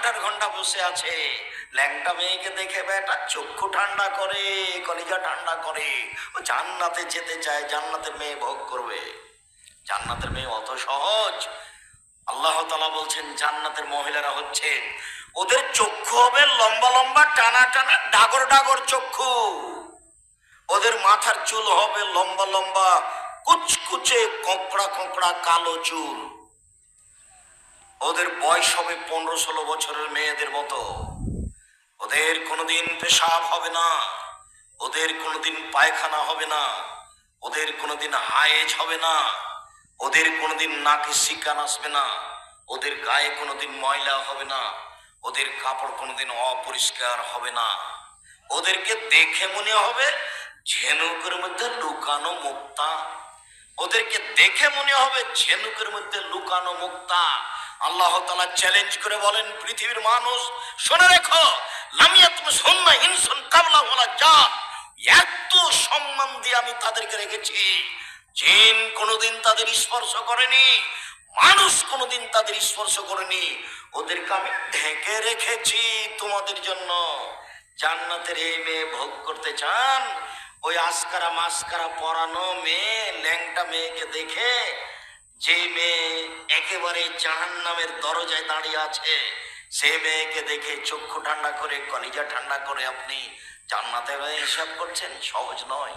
ঘন্টার ঘন্টা বসে আছে, ল্যাংটা মেয়েকে দেখে বেটা চক্ষু ঠান্ডা করে, কলিজা ঠান্ডা করে। ও জান্নাতে যেতে চায়, জান্নাতের মেয়ে ভোগ করবে। জান্নাতের মেয়ে অত সহজ? আল্লাহ তাআলা বলছেন জান্নাতের মহিলারা হচ্ছে, ওদের চক্ষু হবে লম্বা লম্বা টানা টানা ডাগর ডাগর চক্ষু। ওদের মাথার চুল হবে লম্বা লম্বা কুচকুচে কোঁকড়া কোঁকড়া কালো চুল। ওদের বয়স হবে 15-16 বছরের মেয়েদের মতো। ওদের কোনোদিন পেশাব হবে না, ওদের কোনোদিন পায়খানা হবে না, ওদের কোনোদিন হায়েজ হবে না, ওদের কোনোদিন নাকে শিকান আসবে না, ওদের গায়ে কোনোদিন ময়লা হবে না, ওদের কাপড় কোনোদিন অপরিষ্কার হবে না। ওদেরকে দেখে মনে হবে ঝিনুকের মধ্যে লুকানো মুক্তা। ওদেরকে দেখে মনে হবে ঝিনুকের মধ্যে লুকানো মুক্তা। আল্লাহ তাআলা চ্যালেঞ্জ করে বলেন, পৃথিবীর মানুষ শুনে রেখো, লামিয়াতুম সুন্না ইনসান কাবলা ওয়ালা জান, এত সম্মান দিয়ে আমি তাদেরকে রেখেছি, জিন কোনোদিন তাদের স্পর্শ করেনি, মানুষ কোনোদিন তাদের স্পর্শ করেনি। ওদেরকে আমি ঢেকে রেখেছি তোমাদের জন্য। জান্নাতের এই মেয়ে ভোগ করতে চান? ওই আস্কারা মাস্কারা পরানো মেয়ে, ল্যাংটা মেয়েকে দেখে, যে মেয়ে একেবারে জাহান্নামের দরজায় দাঁড়িয়ে আছে, সে মেয়েকে দেখে চক্ষু ঠান্ডা করে, কলিজা ঠান্ডা করে আপনি জান্নাতে হিসাব করছেন? সহজ নয়।